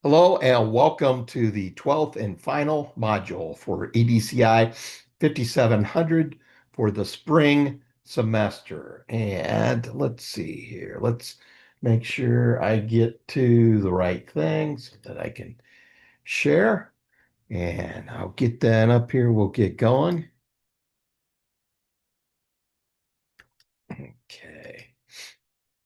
Hello and welcome to the 12th and final module for EDCI 5700 for the spring semester. And let's see here. Let's make sure I get to the right thing so that I can share. And I'll get that up here. We'll get going. Okay.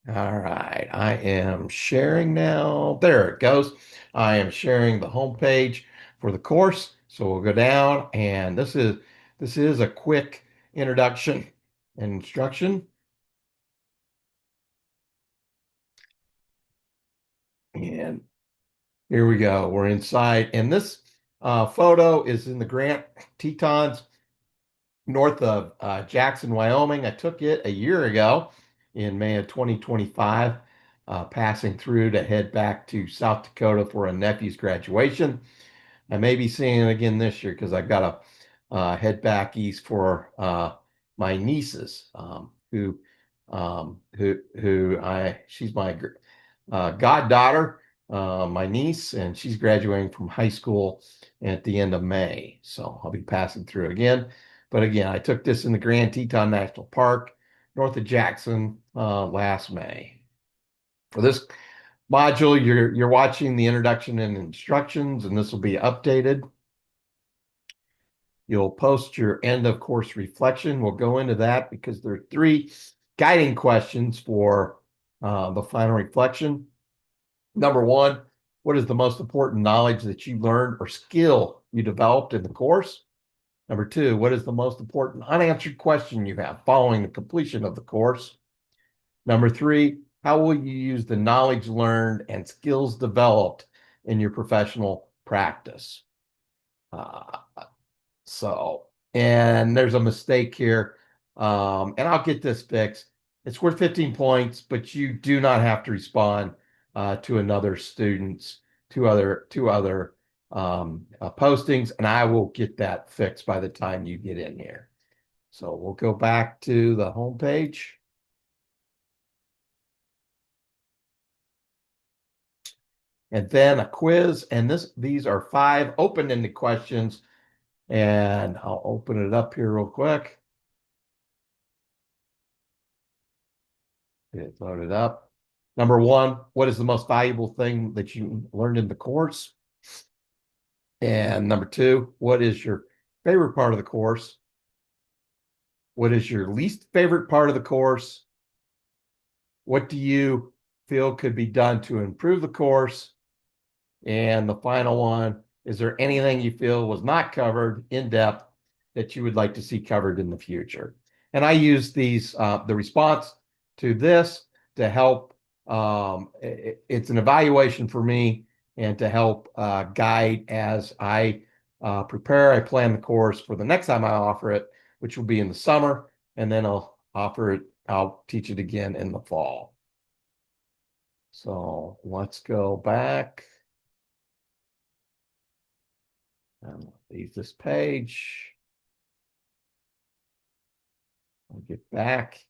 All right, I am sharing now. There it goes. I am sharing the homepage for the course. So we'll go down, and this is a quick introduction and instruction. And here we go. We're inside, and this photo is in the Grant Tetons north of Jackson, Wyoming. I took it a year ago in May of 2025, passing through to head back to South Dakota for a nephew's graduation. I may be seeing it again this year because I've got to head back east for my nieces, she's my goddaughter, my niece, and she's graduating from high school at the end of May. So I'll be passing through again. But again, I took this in the Grand Teton National Park, north of Jackson, last May. For this module, you're watching the introduction and instructions, and this will be updated. You'll post your end of course reflection. We'll go into that because there are three guiding questions for the final reflection. Number one, what is the most important knowledge that you learned or skill you developed in the course? Number two, what is the most important unanswered question you have following the completion of the course? Number three, how will you use the knowledge learned and skills developed in your professional practice? Uh, and there's a mistake here, and I'll get this fixed. It's worth 15 points, but you do not have to respond to another student's two other postings, and I will get that fixed by the time you get in here. So we'll go back to the home page. And then a quiz, and these are 5 open-ended questions, and I'll open it up here real quick. Get it loaded up. Number one, what is the most valuable thing that you learned in the course? And number two, what is your favorite part of the course? What is your least favorite part of the course? What do you feel could be done to improve the course? And the final one, is there anything you feel was not covered in depth that you would like to see covered in the future? And I use the response to this to help. It's an evaluation for me and to help guide as I prepare. I plan the course for the next time I offer it, which will be in the summer, and then I'll teach it again in the fall. So let's go back. And leave this page. I'll get back.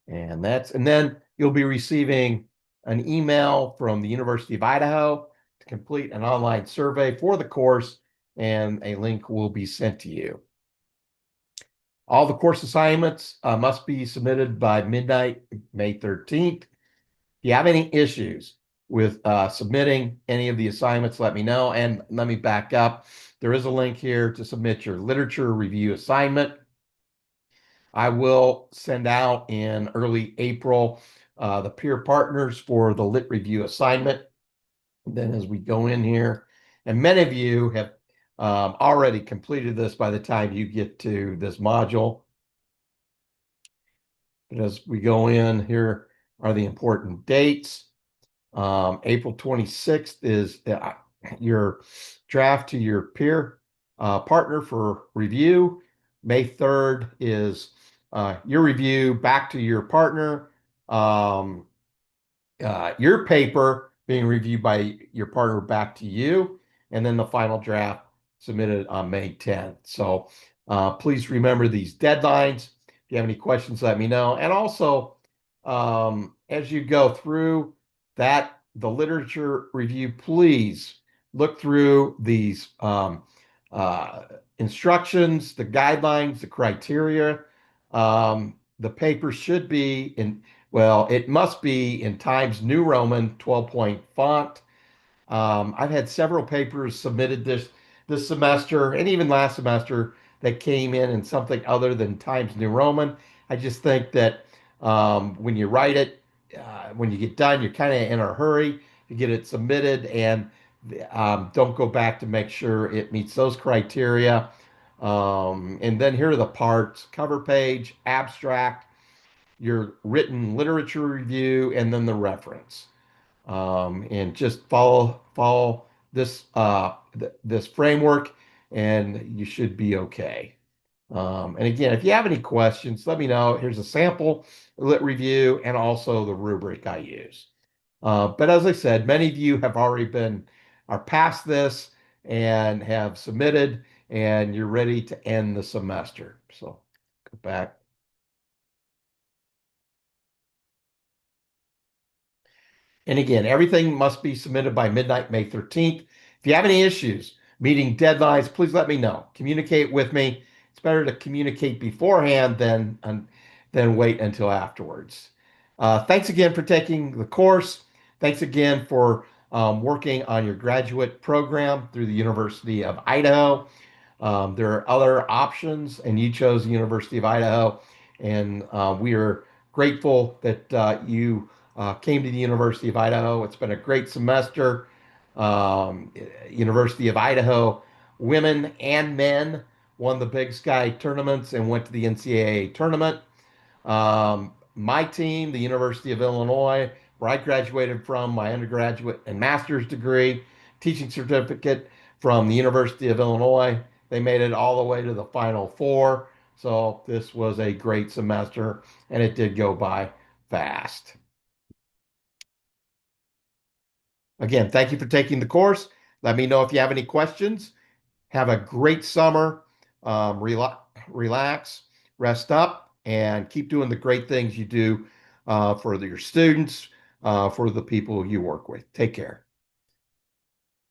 And then you'll be receiving an email from the University of Idaho to complete an online survey for the course, and a link will be sent to you. All the course assignments must be submitted by midnight, May 13th. If you have any issues with submitting any of the assignments, let me know. And let me back up. There is a link here to submit your literature review assignment. I will send out in early April the peer partners for the lit review assignment. Then as we go in here, and many of you have already completed this by the time you get to this module. But as we go in, here are the important dates. April 26th is your draft to your peer partner for review. May 3rd is your review back to your partner. Your paper being reviewed by your partner back to you, and then the final draft submitted on May 10th. So please remember these deadlines. If you have any questions, let me know. And also, as you go through that the literature review, please look through these uh, instructions, the guidelines, the criteria. The paper should be in, well, it must be in Times New Roman 12-point font. I've had several papers submitted this semester and even last semester that came in something other than Times New Roman. I just think that when you write it, when you get done, you're kind of in a hurry to get it submitted, and don't go back to make sure it meets those criteria. And then here are the parts: cover page, abstract, your written literature review, and then the reference. And just follow this this framework, and you should be okay. And again, if you have any questions, let me know. Here's a sample lit review and also the rubric I use. But as I said, many of you have already are past this and have submitted, and you're ready to end the semester. So go back. And again, everything must be submitted by midnight, May 13th. If you have any issues meeting deadlines, please let me know. Communicate with me. It's better to communicate beforehand than wait until afterwards. Thanks again for taking the course. Thanks again for working on your graduate program through the University of Idaho. There are other options, and you chose the University of Idaho, and we are grateful that you came to the University of Idaho. It's been a great semester. University of Idaho women and men won the Big Sky tournaments and went to the NCAA tournament. My team, the University of Illinois, where I graduated from my undergraduate and master's degree, teaching certificate from the University of Illinois, they made it all the way to the Final Four. So this was a great semester, and it did go by fast. Again, thank you for taking the course. Let me know if you have any questions. Have a great summer. Relax, rest up, and keep doing the great things you do for your students, for the people you work with. Take care.